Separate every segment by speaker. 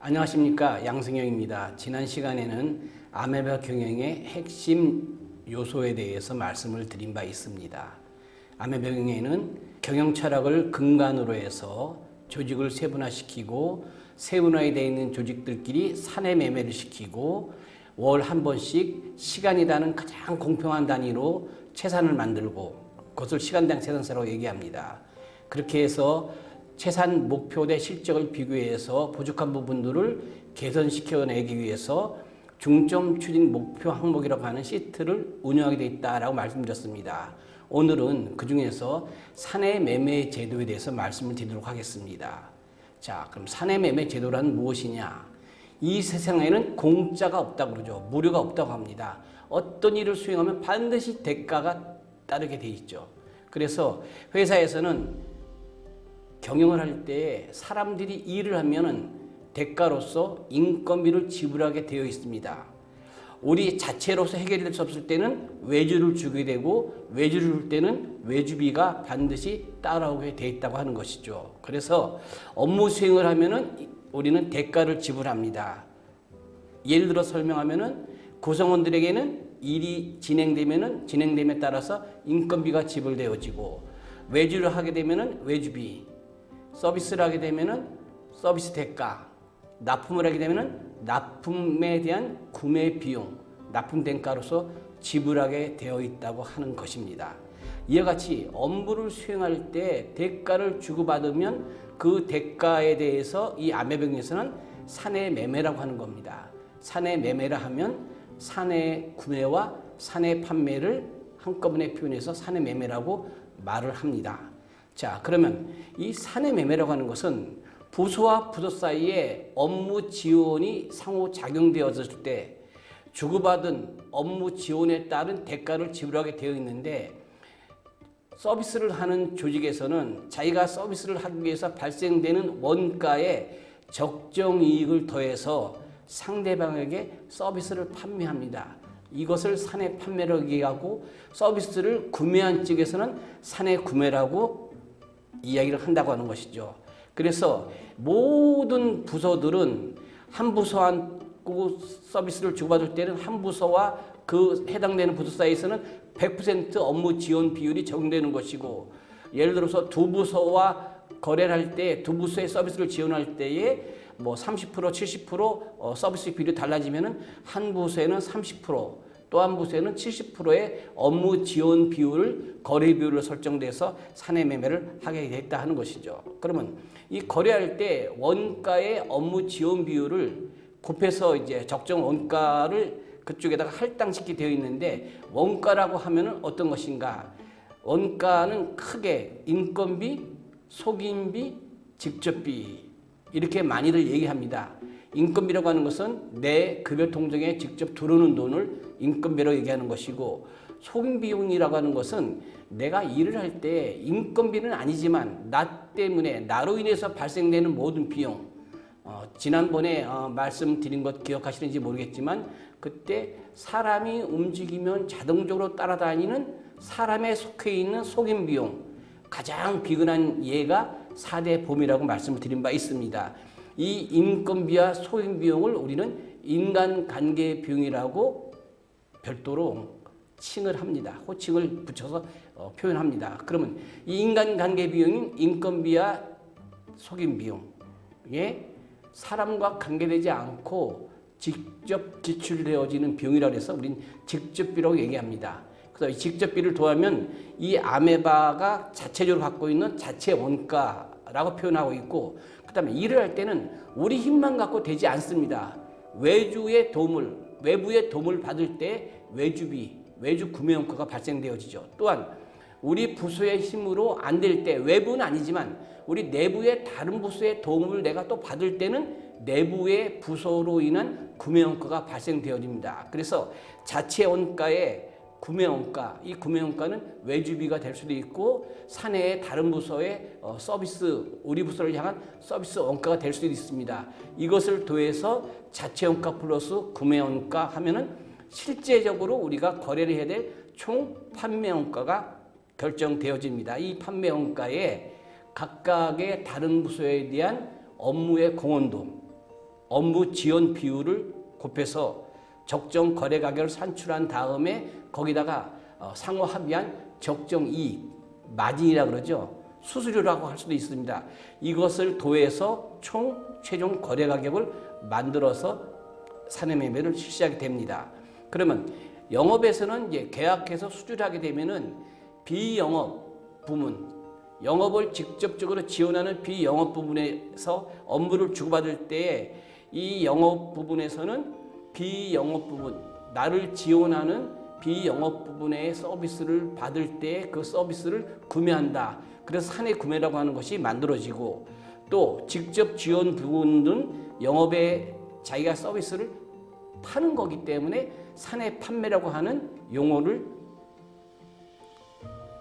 Speaker 1: 안녕하십니까, 양승영입니다. 지난 시간에는 아메바 경영의 핵심 요소에 대해서 말씀을 드린 바 있습니다. 아메바 경영에는 경영 철학을 근간으로 해서 조직을 세분화시키고 세분화되어 있는 조직들끼리 사내 매매를 시키고 월 한 번씩 시간이라는 가장 공평한 단위로 채산을 만들고 그것을 시간당 채산세라고 얘기합니다. 그렇게 해서 채산 목표 대 실적을 비교해서 부족한 부분들을 개선시켜내기 위해서 중점 추진 목표 항목이라고 하는 시트를 운영하게 되어 있다라고 말씀드렸습니다. 오늘은 그 중에서 사내 매매 제도에 대해서 말씀을 드리도록 하겠습니다. 자, 그럼 사내 매매 제도란 무엇이냐? 이 세상에는 공짜가 없다고 그러죠. 무료가 없다고 합니다. 어떤 일을 수행하면 반드시 대가가 따르게 돼 있죠. 그래서 회사에서는 경영을 할 때 사람들이 일을 하면은 대가로서 인건비를 지불하게 되어 있습니다. 우리 자체로서 해결될 수 없을 때는 외주를 주게 되고 외주를 줄 때는 외주비가 반드시 따라오게 되어 있다고 하는 것이죠. 그래서 업무 수행을 하면은 우리는 대가를 지불합니다. 예를 들어 설명하면은 구성원들에게는 일이 진행됨에 따라서 인건비가 지불되어지고 외주를 하게 되면은 외주비, 서비스를 하게 되면은 서비스 대가, 납품을 하게 되면은 납품에 대한 구매 비용, 납품 대가로서 지불하게 되어 있다고 하는 것입니다. 이와 같이 업무를 수행할 때 대가를 주고받으면 그 대가에 대해서 이 아메병에서는 사내 매매라고 하는 겁니다. 사내 매매라 하면 사내 구매와 사내 판매를 한꺼번에 표현해서 사내 매매라고 말을 합니다. 자, 그러면 이 사내 매매라고 하는 것은 부서와 부서 사이에 업무 지원이 상호작용되어졌을 때 주고받은 업무 지원에 따른 대가를 지불하게 되어 있는데 서비스를 하는 조직에서는 자기가 서비스를 하기 위해서 발생되는 원가에 적정 이익을 더해서 상대방에게 서비스를 판매합니다. 이것을 사내 판매라고 얘기하고 서비스를 구매한 측에서는 사내 구매라고 이야기를 한다고 하는 것이죠. 그래서 모든 부서들은 한 부서하고 서비스를 주고받을 때는 한 부서와 그 해당되는 부서 사이에서는 100% 업무 지원 비율이 적용되는 것이고, 예를 들어서 두 부서와 거래를 할 때 두 부서의 서비스를 지원할 때에 뭐 30%, 70% 서비스 비율이 달라지면은 한 부서에는 30%, 또 한 부서에는 70%의 업무 지원 비율, 거래 비율을 설정돼서 사내 매매를 하게 됐다 하는 것이죠. 그러면 이 거래할 때 원가의 업무 지원 비율을 곱해서 이제 적정 원가를 그쪽에다가 할당시키게 되어 있는데, 원가라고 하면은 어떤 것인가? 원가는 크게 인건비, 속임비, 직접비 이렇게 많이들 얘기합니다. 인건비라고 하는 것은 내 급여 통장에 직접 들어오는 돈을 인건비라고 얘기하는 것이고, 속임비용이라고 하는 것은 내가 일을 할 때 인건비는 아니지만 나 때문에 나로 인해서 발생되는 모든 비용, 지난번에 말씀드린 것 기억하시는지 모르겠지만 그때 사람이 움직이면 자동적으로 따라다니는 사람에 속해 있는 속임비용, 가장 비근한 예가 4대 봄이라고 말씀을 드린 바 있습니다. 이 인건비와 속임비용을 우리는 인간관계 비용이라고 별도로 칭을 합니다. 호칭을 붙여서 표현합니다. 그러면 이 인간관계 비용인 인건비와 속임비용에 사람과 관계되지 않고 직접 지출되어지는 비용이라고 해서 우리는 직접비라고 얘기합니다. 그래서 이 직접비를 더하면 이 아메바가 자체적으로 갖고 있는 자체 원가라고 표현하고 있고, 그 다음에 일을 할 때는 우리 힘만 갖고 되지 않습니다. 외주의 도움을, 외부의 도움을 받을 때 외주비, 외주 구매 원가가 발생되어지죠. 또한 우리 부서의 힘으로 안 될 때, 외부는 아니지만 우리 내부의 다른 부서의 도움을 내가 또 받을 때는 내부의 부서로 인한 구매 원가가 발생되어집니다. 그래서 자체 원가의 구매 원가, 이 구매 원가는 외주비가 될 수도 있고 사내의 다른 부서의 서비스, 우리 부서를 향한 서비스 원가가 될 수도 있습니다. 이것을 더해서 자체 원가 플러스 구매 원가 하면은 실제적으로 우리가 거래를 해야 될 총 판매 원가가 결정되어집니다. 이 판매 원가에 각각의 다른 부서에 대한 업무의 공헌도, 업무 지원 비율을 곱해서 적정 거래 가격을 산출한 다음에 거기다가 상호 합의한 적정 이익, 마진이라고 그러죠. 수수료라고 할 수도 있습니다. 이것을 더해서 총 최종 거래 가격을 만들어서 사내 매매를 실시하게 됩니다. 그러면 영업에서는 이제 계약해서 수주를 하게 되면은 비영업 부문, 영업을 직접적으로 지원하는 비영업 부분에서 업무를 주고받을 때 이 영업 부분에서는 비영업 부분, 나를 지원하는 비영업 부분의 서비스를 받을 때 그 서비스를 구매한다. 그래서 사내 구매라고 하는 것이 만들어지고, 또 직접 지원 부분은 영업에 자기가 서비스를 파는 거기 때문에 사내 판매라고 하는 용어를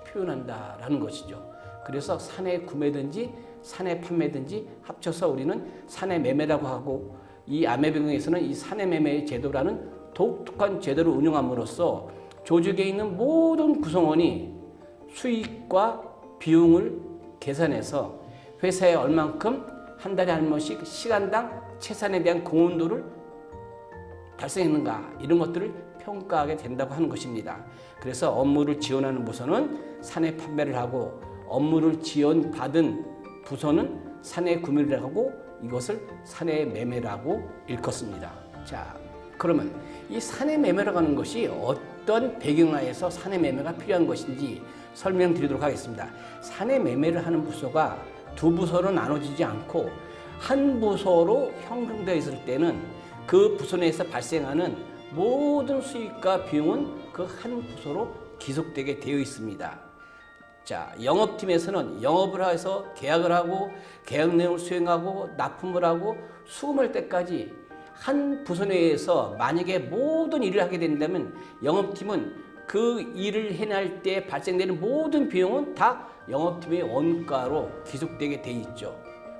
Speaker 1: 표현한다라는 것이죠. 그래서 사내 구매든지 사내 판매든지 합쳐서 우리는 사내 매매라고 하고, 이 아메병에서는 이 사내 매매 제도라는 독특한 제도를 운영함으로써 조직에 있는 모든 구성원이 수익과 비용을 계산해서 회사에 얼만큼 한 달에 한 번씩 시간당 채산에 대한 공헌도를 달성했는가, 이런 것들을 평가하게 된다고 하는 것입니다. 그래서 업무를 지원하는 부서는 사내 판매를 하고, 업무를 지원받은 부서는 사내 구매를 하고, 이것을 사내 매매라고 일컫습니다. 자, 그러면 이 사내 매매라고 하는 것이 어떤 배경하에서 사내 매매가 필요한 것인지 설명드리도록 하겠습니다. 사내 매매를 하는 부서가 두 부서로 나눠지지 않고 한 부서로 형성되어 있을 때는 그 부서 내에서 발생하는 모든 수익과 비용은 그 한 부서로 기속되게 되어 있습니다. 자, 영업팀에서는 영업을 해서 계약을 하고, 계약 내용을 수행하고, 납품을 하고, 수금할 때까지 한 부서 내에서 만약에 모든 일을 하게 된다면 영업팀은 그 일을 해낼 때 발생되는 모든 비용은 다 영업팀의 원가로 기속되게 돼 있죠.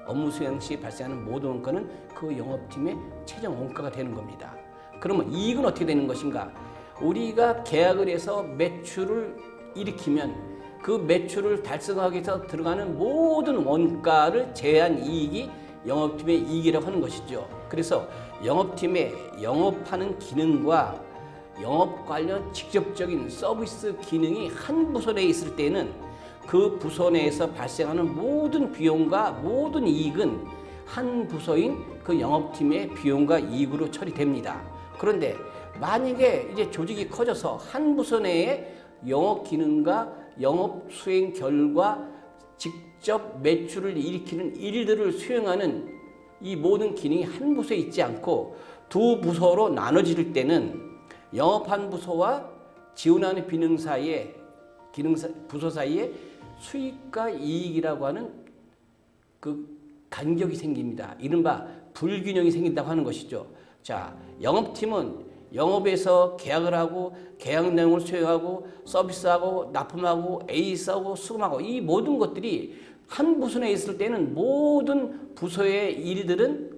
Speaker 1: 업무 수행 시 발생하는 모든 원가는 그 영업팀의 최종 원가가 되는 겁니다. 그러면 이익은 어떻게 되는 것인가? 우리가 계약을 해서 매출을 일으키면 그 매출을 달성하기 위해서 들어가는 모든 원가를 제한 이익이 영업팀의 이익이라고 하는 것이죠. 그래서 영업팀의 영업하는 기능과 영업 관련 직접적인 서비스 기능이 한 부서 내에 있을 때는 그 부서 내에서 발생하는 모든 비용과 모든 이익은 한 부서인 그 영업팀의 비용과 이익으로 처리됩니다. 그런데 만약에 이제 조직이 커져서 한 부서 내에 영업 기능과 영업 수행 결과 직접 매출을 일으키는 일들을 수행하는 이 모든 기능이 한 부서에 있지 않고 두 부서로 나눠질 때는 영업한 부서와 지원하는 부서 사이에 수익과 이익이라고 하는 그 간격이 생깁니다. 이른바 불균형이 생긴다고 하는 것이죠. 자, 영업팀은 영업에서 계약을 하고, 계약 내용을 수행하고, 서비스하고, 납품하고, 에이스하고, 수금하고, 이 모든 것들이 한 부서 내에 있을 때는 모든 부서의 일들은,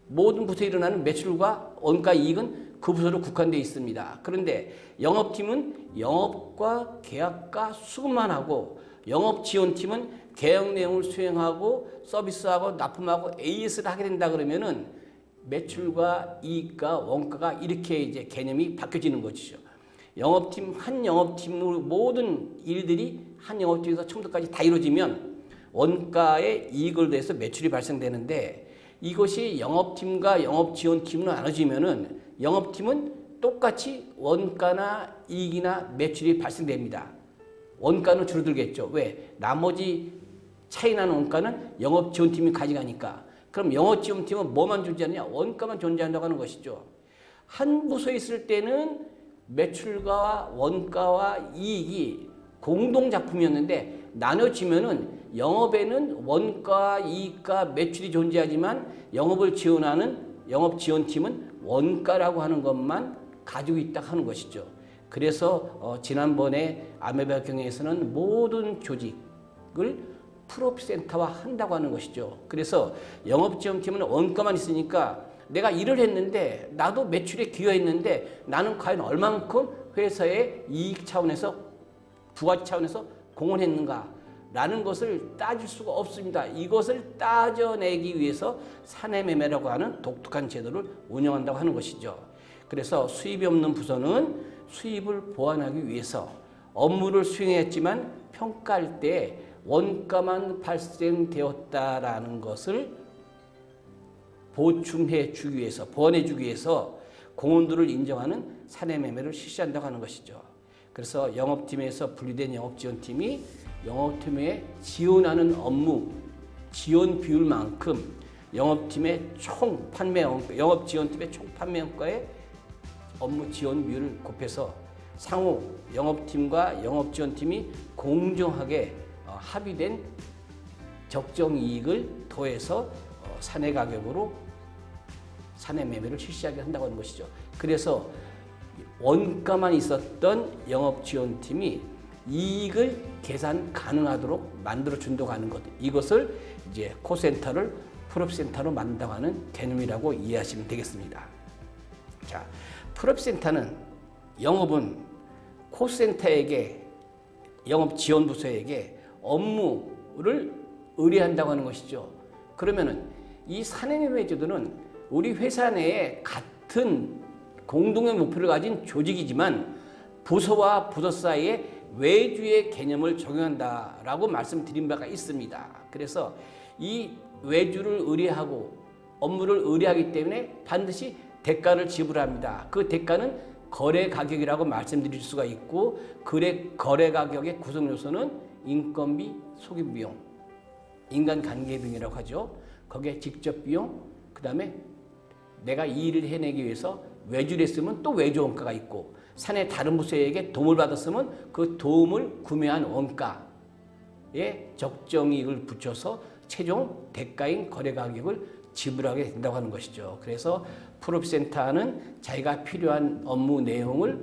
Speaker 1: 모든 부서에 일어나는 매출과 원가 이익은 그 부서로 국한되어 있습니다. 그런데 영업팀은 영업과 계약과 수금만 하고, 영업지원팀은 계약 내용을 수행하고, 서비스하고, 납품하고, AS를 하게 된다 그러면은 매출과 이익과 원가가 이렇게 이제 개념이 바뀌어지는 것이죠. 영업팀, 한 영업팀으로 모든 일들이 한 영업팀에서 처음부터까지 다 이루어지면 원가에 이익을 더해서 매출이 발생되는데, 이것이 영업팀과 영업지원팀으로 나눠지면은 영업팀은 똑같이 원가나 이익이나 매출이 발생됩니다. 원가는 줄어들겠죠. 왜? 나머지 차이 나는 원가는 영업지원팀이 가져가니까. 그럼 영업지원팀은 뭐만 존재하느냐? 원가만 존재한다고 하는 것이죠. 한 부서에 있을 때는 매출과 원가와 이익이 공동작품이었는데 나눠지면은 영업에는 원가, 이익과 매출이 존재하지만 영업을 지원하는 영업지원팀은 원가라고 하는 것만 가지고 있다 하는 것이죠. 그래서 지난번에 아메바 경영에서는 모든 조직을 프로센터화 한다고 하는 것이죠. 그래서 영업지원팀은 원가만 있으니까 내가 일을 했는데 나도 매출에 기여했는데 나는 과연 얼만큼 회사의 이익 차원에서 부가치 차원에서 공헌했는가, 라는 것을 따질 수가 없습니다. 이것을 따져내기 위해서 사내매매라고 하는 독특한 제도를 운영한다고 하는 것이죠. 그래서 수입이 없는 부서는 수입을 보완하기 위해서 업무를 수행했지만 평가할 때 원가만 발생되었다라는 것을 보충해 주기 위해서, 보완해 주기 위해서 공헌도를 인정하는 사내매매를 실시한다고 하는 것이죠. 그래서 영업팀에서 분리된 영업지원팀이 영업팀에 지원하는 업무 지원 비율만큼 영업팀의 총 판매 원가, 영업지원팀의 총 판매 원가의 업무 지원 비율을 곱해서 상호 영업팀과 영업지원팀이 공정하게 합의된 적정 이익을 더해서 사내 가격으로 사내 매매를 실시하게 한다고 하는 것이죠. 그래서 원가만 있었던 영업지원팀이 이익을 계산 가능하도록 만들어 준다고 하는 것. 이것을 이제 콜센터를 풀업센터로 만든다고 하는 개념이라고 이해하시면 되겠습니다. 자, 풀업센터는 영업은 콜센터에게 영업지원부서에게 업무를 의뢰한다고 하는 것이죠. 그러면은 이 사내매매 제도는 우리 회사 내에 같은 공동의 목표를 가진 조직이지만 부서와 부서 사이에 외주의 개념을 적용한다라고 말씀드린 바가 있습니다. 그래서 이 외주를 의뢰하고 업무를 의뢰하기 때문에 반드시 대가를 지불합니다. 그 대가는 거래 가격이라고 말씀드릴 수가 있고, 거래 가격의 구성 요소는 인건비, 속임 비용, 인간 관계 비용이라고 하죠. 거기에 직접 비용, 그 다음에 내가 이 일을 해내기 위해서 외주를 했으면 또 외주 원가가 있고, 사내 다른 부서에게 도움을 받았으면 그 도움을 구매한 원가에 적정 이익을 붙여서 최종 대가인 거래 가격을 지불하게 된다고 하는 것이죠. 그래서 풀업센터는 자기가 필요한 업무 내용을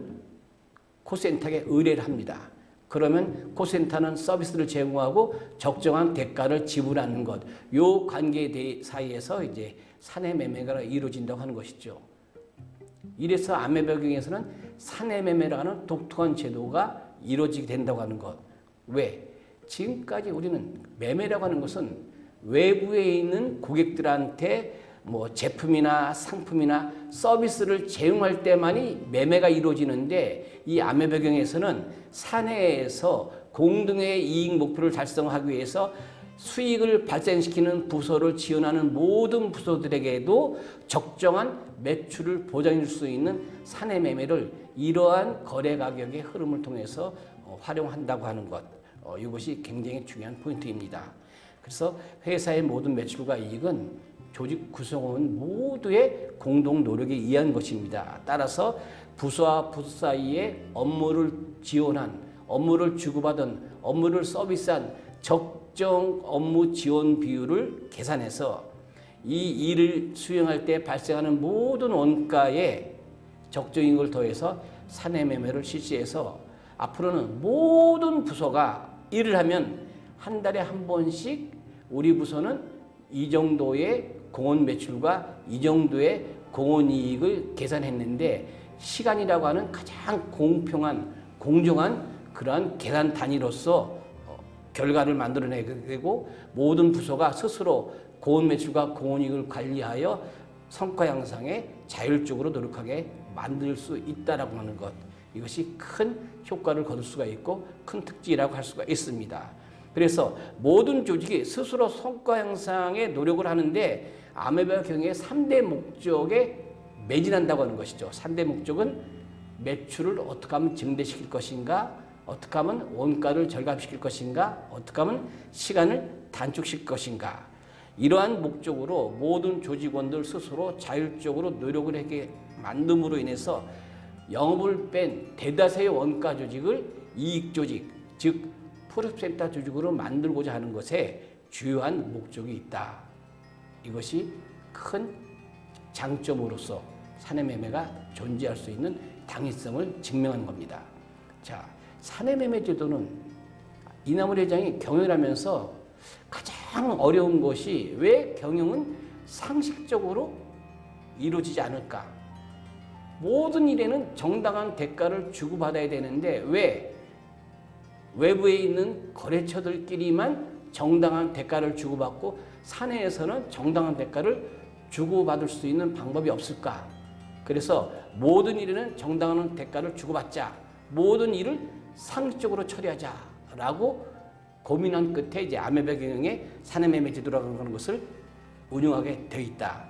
Speaker 1: 콜센터에 의뢰를 합니다. 그러면 콜센터는 서비스를 제공하고 적정한 대가를 지불하는 것, 요 관계 사이에서 이제 사내매매가 이루어진다고 하는 것이죠. 이래서 아메바경에서는 사내매매라는 독특한 제도가 이루어지게 된다고 하는 것. 왜? 지금까지 우리는 매매라고 하는 것은 외부에 있는 고객들한테 뭐 제품이나 상품이나 서비스를 제공할 때만이 매매가 이루어지는데, 이 아메바경에서는 사내에서 공동의 이익 목표를 달성하기 위해서 수익을 발생시키는 부서를 지원하는 모든 부서들에게도 적정한 매출을 보장해 줄 수 있는 사내 매매를 이러한 거래 가격의 흐름을 통해서 활용한다고 하는 것. 이것이 굉장히 중요한 포인트입니다. 그래서 회사의 모든 매출과 이익은 조직 구성원 모두의 공동 노력에 의한 것입니다. 따라서 부서와 부서 사이에 업무를 지원한, 업무를 주고받은, 업무를 서비스한 적정 업무 지원 비율을 계산해서 이 일을 수행할 때 발생하는 모든 원가에 적정인 더해서 사내 매매를 실시해서 앞으로는 모든 부서가 일을 하면 한 달에 한 번씩 우리 부서는 이 정도의 공헌 매출과 이 정도의 공헌 이익을 계산했는데, 시간이라고 하는 가장 공평한, 공정한 그러한 계산 단위로서 결과를 만들어내게 되고, 모든 부서가 스스로 공헌 매출과 공헌 이익을 관리하여 성과 향상에 자율적으로 노력하게 만들 수 있다라고 하는 것. 이것이 큰 효과를 거둘 수가 있고 큰 특징이라고 할 수가 있습니다. 그래서 모든 조직이 스스로 성과 향상에 노력을 하는데 아메바 경영의 3대 목적에 매진한다고 하는 것이죠. 3대 목적은 매출을 어떻게 하면 증대시킬 것인가, 어떻게 하면 원가를 절감시킬 것인가, 어떻게 하면 시간을 단축시킬 것인가. 이러한 목적으로 모든 조직원들 스스로 자율적으로 노력을 하게 만듦으로 인해서 영업을 뺀 대다수의 원가 조직을 이익 조직, 즉 풀업센터 조직으로 만들고자 하는 것에 주요한 목적이 있다. 이것이 큰 장점으로서 사내매매가 존재할 수 있는 당위성을 증명하는 겁니다. 자, 사내매매 제도는 이남을 회장이 경영을 하면서 가장 어려운 것이 왜 경영은 상식적으로 이루어지지 않을까? 모든 일에는 정당한 대가를 주고받아야 되는데 왜 외부에 있는 거래처들끼리만 정당한 대가를 주고받고 사내에서는 정당한 대가를 주고받을 수 있는 방법이 없을까? 그래서 모든 일에는 정당한 대가를 주고받자. 모든 일을 상식적으로 처리하자라고 고민한 끝에 이제 아메바 경영의 사내매매 제도라는 것을 운영하게 되어 있다.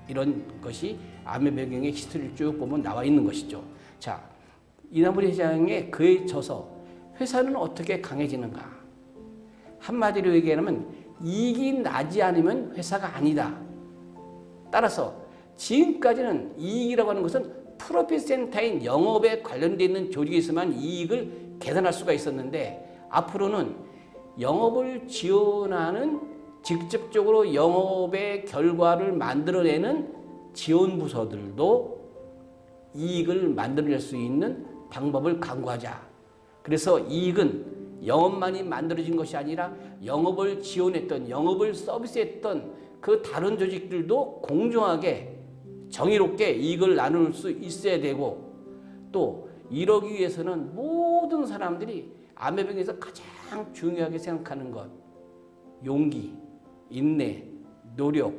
Speaker 1: 이런 것이 아메바 경영의 히스토리를 쭉 보면 나와 있는 것이죠. 자, 이나무리 회장의 그에 져서 회사는 어떻게 강해지는가? 한마디로 얘기하면 이익이 나지 않으면 회사가 아니다. 따라서 지금까지는 이익이라고 하는 것은 프로핏 센터인 영업에 관련되어 있는 조직에서만 이익을 계산할 수가 있었는데 앞으로는 영업을 지원하는 직접적으로 영업의 결과를 만들어내는 지원 부서들도 이익을 만들어낼 수 있는 방법을 강구하자. 그래서 이익은 영업만이 만들어진 것이 아니라 영업을 지원했던, 영업을 서비스했던 그 다른 조직들도 공정하게 정의롭게 이익을 나눌 수 있어야 되고, 또 이러기 위해서는 모든 사람들이 아메병에서 가장 중요하게 생각하는 것, 용기, 인내, 노력,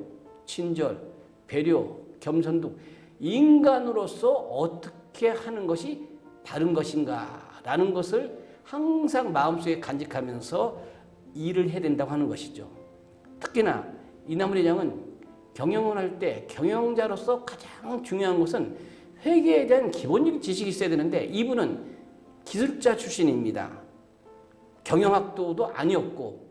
Speaker 1: 친절, 배려, 겸손 등 인간으로서 어떻게 하는 것이 바른 것인가 라는 것을 항상 마음속에 간직하면서 일을 해야 된다고 하는 것이죠. 특히나 이나무리 회장은 경영을 할 때 경영자로서 가장 중요한 것은 회계에 대한 기본적인 지식이 있어야 되는데 이분은 기술자 출신입니다. 경영학도도 아니었고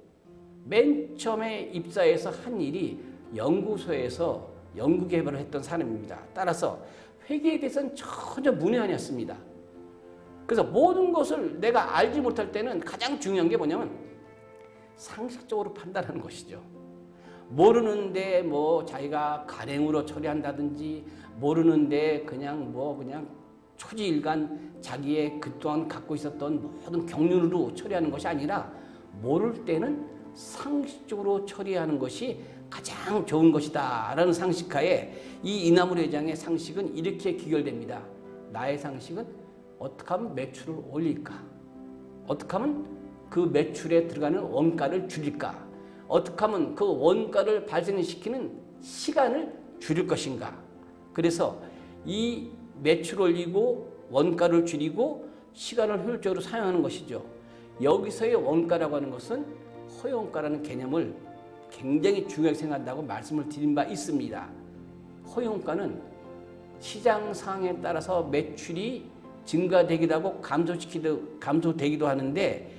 Speaker 1: 맨 처음에 입사해서 한 일이 연구소에서 연구개발을 했던 사람입니다. 따라서 회계에 대해서는 전혀 문외한이었습니다. 그래서 모든 것을 내가 알지 못할 때는 가장 중요한 게 뭐냐면 상식적으로 판단하는 것이죠. 모르는데 뭐 자기가 간행으로 처리한다든지 모르는데 그냥 초지일간 자기의 그동안 갖고 있었던 모든 경륜으로 처리하는 것이 아니라 모를 때는 상식적으로 처리하는 것이 가장 좋은 것이다 라는 상식하에 이 이나무리 회장의 상식은 이렇게 귀결됩니다. 나의 상식은 어떻게 하면 매출을 올릴까? 어떻게 하면 그 매출에 들어가는 원가를 줄일까? 어떻게 하면 그 원가를 발생시키는 시간을 줄일 것인가? 그래서 이 매출 올리고 원가를 줄이고 시간을 효율적으로 사용하는 것이죠. 여기서의 원가라고 하는 것은 허용가라는 개념을 굉장히 중요하게 생각한다고 말씀을 드린 바 있습니다. 허용가는 시장 상황에 따라서 매출이 증가되기도 하고 감소되기도 하는데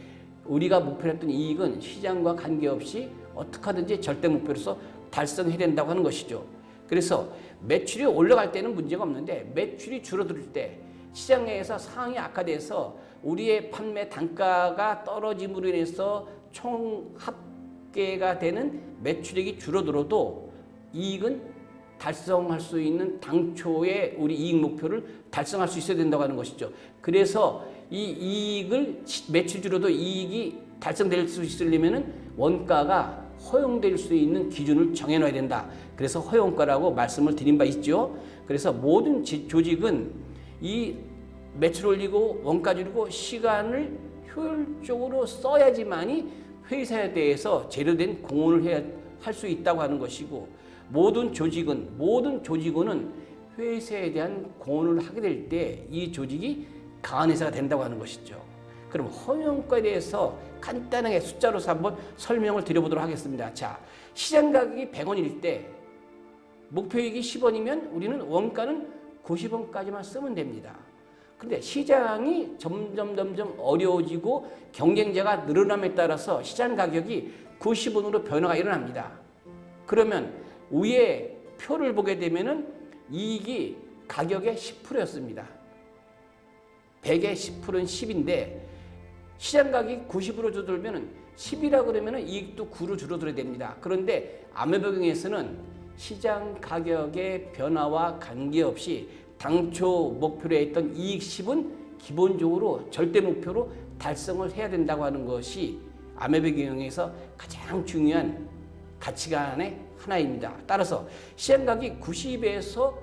Speaker 1: 우리가 목표로 했던 이익은 시장과 관계없이 어떻게 하든지 절대 목표로서 달성해야 된다고 하는 것이죠. 그래서 매출이 올라갈 때는 문제가 없는데 매출이 줄어들 때 시장에서 상황이 악화돼서 우리의 판매 단가가 떨어짐으로 인해서 총 합계가 되는 매출액이 줄어들어도 이익은 달성할 수 있는 당초의 우리 이익 목표를 달성할 수 있어야 된다고 하는 것이죠. 그래서 이 이익을 매출 줄어도 이익이 달성될 수 있으려면은 원가가 허용될 수 있는 기준을 정해놔야 된다. 그래서 허용가라고 말씀을 드린 바 있죠. 그래서 모든 조직은 이 매출 올리고 원가 줄이고 시간을 효율적으로 써야지만이 회사에 대해서 제대로 된 공헌을 해야 할 수 있다고 하는 것이고 모든 조직원은 회사에 대한 공헌을 하게 될 때 이 조직이 강한 회사가 된다고 하는 것이죠. 그럼 허용가에 대해서 간단하게 숫자로서 한번 설명을 드려보도록 하겠습니다. 자, 시장 가격이 100원일 때 목표이익이 10원이면 우리는 원가는 90원까지만 쓰면 됩니다. 그런데 시장이 점점 어려워지고 경쟁자가 늘어남에 따라서 시장 가격이 90원으로 변화가 일어납니다. 그러면 위에 표를 보게 되면은 이익이 가격의 10%였습니다. 100의 10%는 10인데 시장 가격이 90으로 줄어들면 10이라 그러면 이익도 9로 줄어들어야 됩니다. 그런데 아메바경에서는 시장 가격의 변화와 관계없이 당초 목표로 했던 이익 10은 기본적으로 절대 목표로 달성을 해야 된다고 하는 것이 아메바경에서 가장 중요한 가치관의 하나입니다. 따라서 시장 가격이 90에서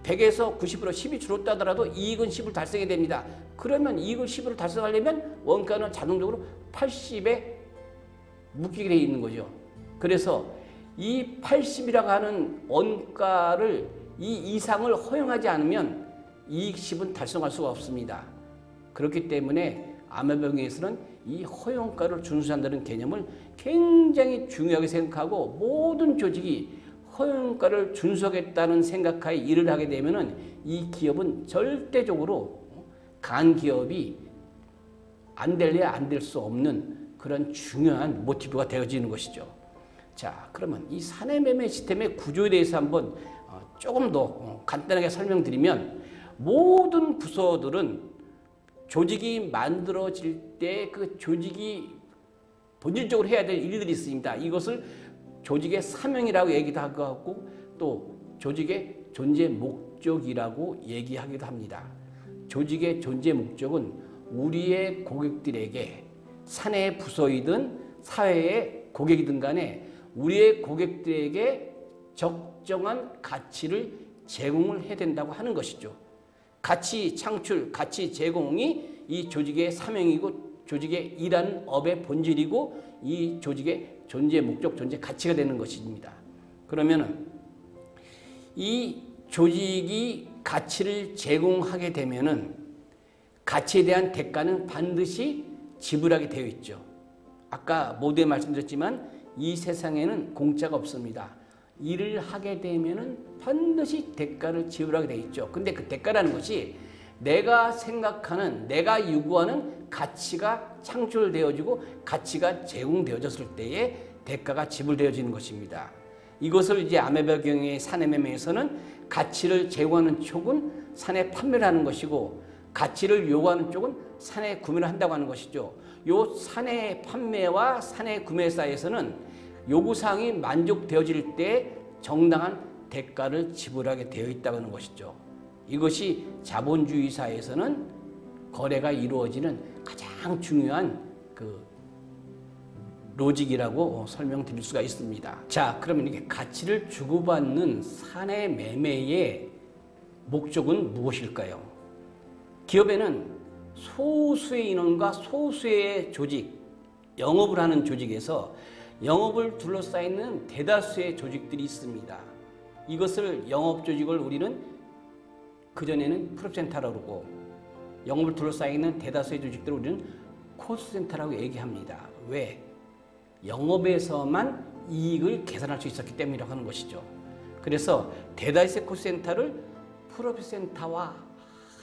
Speaker 1: 100에서 90으로 10이 줄었다 하더라도 이익은 10을 달성해야 됩니다. 그러면 이익을 10으로 달성하려면 원가는 자동적으로 80에 묶이게 되어 있는 거죠. 그래서 이 80이라고 하는 원가를 이 이상을 허용하지 않으면 이익 10은 달성할 수가 없습니다. 그렇기 때문에 아메병에서는 이 허용가를 준수한다는 개념을 굉장히 중요하게 생각하고 모든 조직이 허용가를 준수하겠다는 생각하에 일을 하게 되면은 이 기업은 절대적으로 간 기업이 안 될래야 안 될 수 없는 그런 중요한 모티브가 되어지는 것이죠. 자, 그러면 이 사내매매 시스템의 구조에 대해서 한번 조금 더 간단하게 설명드리면 모든 부서들은 조직이 만들어질 때 그 조직이 본질적으로 해야 될 일들이 있습니다. 이것을 조직의 사명이라고 얘기도 하고 또 조직의 존재 목적이라고 얘기하기도 합니다. 조직의 존재 목적은 우리의 고객들에게 사내 부서이든 사회의 고객이든 간에 우리의 고객들에게 적정한 가치를 제공을 해야 된다고 하는 것이죠. 가치 창출, 가치 제공이 이 조직의 사명이고 조직의 일하는 업의 본질이고 이 조직의 존재 목적, 존재 가치가 되는 것입니다. 그러면은 이 조직이 가치를 제공하게 되면은 가치에 대한 대가는 반드시 지불하게 되어 있죠. 아까 모두에 말씀드렸지만 이 세상에는 공짜가 없습니다. 일을 하게 되면은 반드시 대가를 지불하게 되어 있죠. 근데 그 대가라는 것이 내가 생각하는, 내가 요구하는 가치가 창출되어지고 가치가 제공되어졌을 때에 대가가 지불되어지는 것입니다. 이것을 이제 아메바 경영의 사내매매에서는 가치를 제공하는 쪽은 사내 판매를 하는 것이고 가치를 요구하는 쪽은 사내 구매를 한다고 하는 것이죠. 요 사내 판매와 사내 구매 사이에서는 요구사항이 만족되어질 때 정당한 대가를 지불하게 되어 있다고 하는 것이죠. 이것이 자본주의 사회에서는 거래가 이루어지는 가장 중요한 그 로직이라고 설명드릴 수가 있습니다. 자, 그러면 이게 가치를 주고받는 사내 매매의 목적은 무엇일까요? 기업에는 소수의 인원과 소수의 조직, 영업을 하는 조직에서 영업을 둘러싸이는 대다수의 조직들이 있습니다. 이것을 영업 조직을 우리는 그전에는 프로센터라고 그러고 영업을 둘러싸이는 대다수의 조직들을 우리는 코스센터라고 얘기합니다. 왜? 영업에서만 이익을 계산할 수 있었기 때문이라고 하는 것이죠. 그래서 대다수의 코스센터를 프로센터화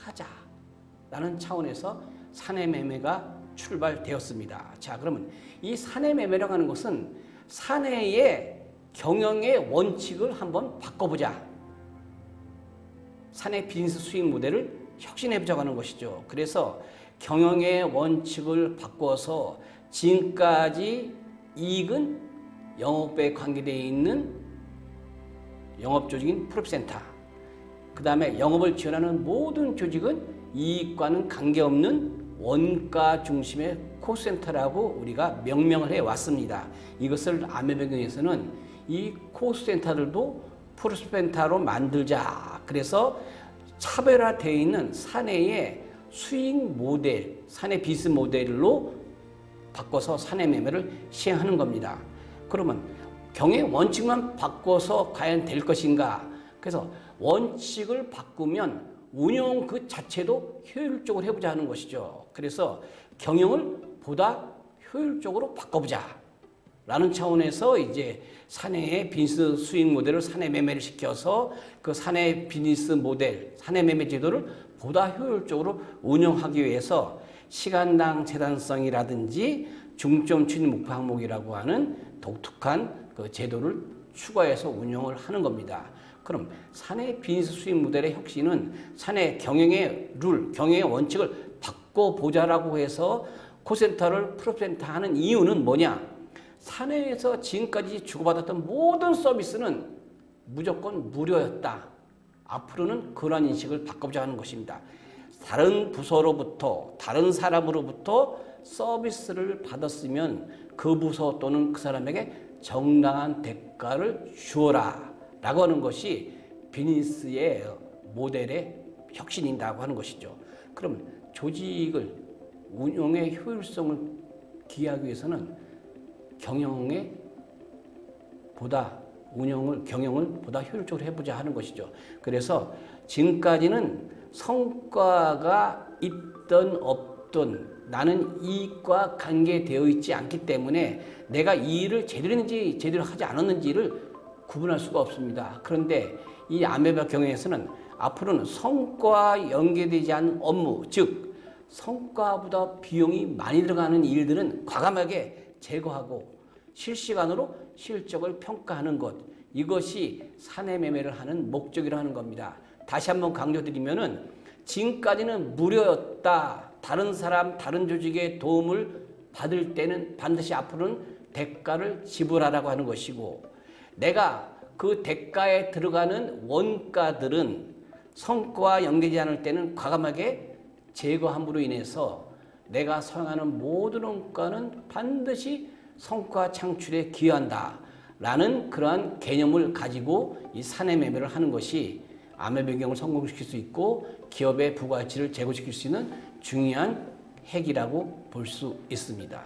Speaker 1: 하자라는 차원에서 사내매매가 출발되었습니다. 자, 그러면 이 사내매매라고 하는 것은 사내의 경영의 원칙을 한번 바꿔보자. 사내 비즈니스 수익 모델을 혁신해보자고 하는 것이죠. 그래서 경영의 원칙을 바꿔서 지금까지 이익은 영업에 관계되어 있는 영업조직인 프로센터, 그 다음에 영업을 지원하는 모든 조직은 이익과는 관계없는 원가 중심의 코스센터라고 우리가 명명을 해왔습니다. 이것을 아메병에서는 이 코스센터들도 프로센터로 만들자. 그래서 차별화되어 있는 사내의 수익 모델, 사내 비즈니스 모델로 바꿔서 사내 매매를 시행하는 겁니다. 그러면 경영 원칙만 바꿔서 과연 될 것인가? 그래서 원칙을 바꾸면 운영 그 자체도 효율적으로 해보자 하는 것이죠. 그래서 경영을 보다 효율적으로 바꿔보자 라는 차원에서 이제 사내의 비즈니스 수익 모델을 사내 매매를 시켜서 그 사내 비즈니스 모델, 사내 매매 제도를 보다 효율적으로 운영하기 위해서 시간당 재단성이라든지 중점 추진 목표 항목이라고 하는 독특한 그 제도를 추가해서 운영을 하는 겁니다. 그럼 사내 비즈니스 수익 모델의 혁신은 사내 경영의 룰, 경영의 원칙을 바꿔보자라고 해서 코센터를 프로센터 하는 이유는 뭐냐? 사내에서 지금까지 주고받았던 모든 서비스는 무조건 무료였다. 앞으로는 그러한 인식을 바꿔보자 하는 것입니다. 다른 부서로부터, 다른 사람으로부터 서비스를 받았으면 그 부서 또는 그 사람에게 정당한 대가를 주어라 라고 하는 것이 비즈니스의 모델의 혁신이라고 하는 것이죠. 그럼 조직을 운영의 효율성을 기하기 위해서는 경영을 보다 효율적으로 해보자 하는 것이죠. 그래서 지금까지는 성과가 있든 없든 나는 이익과 관계되어 있지 않기 때문에 내가 이 일을 제대로 했는지 제대로 하지 않았는지를 구분할 수가 없습니다. 그런데 이 아메바 경영에서는 앞으로는 성과와 연계되지 않은 업무, 즉 성과보다 비용이 많이 들어가는 일들은 과감하게 제거하고 실시간으로 실적을 평가하는 것, 이것이 사내 매매를 하는 목적이라는 겁니다. 다시 한번 강조드리면은 지금까지는 무료였다. 다른 사람, 다른 조직의 도움을 받을 때는 반드시 앞으로는 대가를 지불하라고 하는 것이고, 내가 그 대가에 들어가는 원가들은 성과와 연계되지 않을 때는 과감하게 제거함으로 인해서 내가 사용하는 모든 원가는 반드시 성과 창출에 기여한다 라는 그러한 개념을 가지고 이 사내 매매를 하는 것이 아메바 경영을 성공시킬 수 있고 기업의 부가가치를 제고시킬 수 있는 중요한 핵이라고 볼 수 있습니다.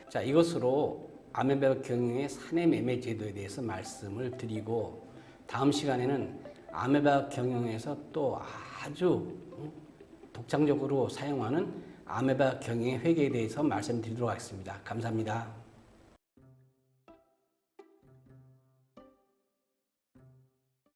Speaker 1: 자, 이것으로 아메바 경영의 사내 매매 제도에 대해서 말씀을 드리고, 다음 시간에는 아메바 경영에서 또 아주 독창적으로 사용하는 아메바 경영의 회계에 대해서 말씀드리도록 하겠습니다. 감사합니다.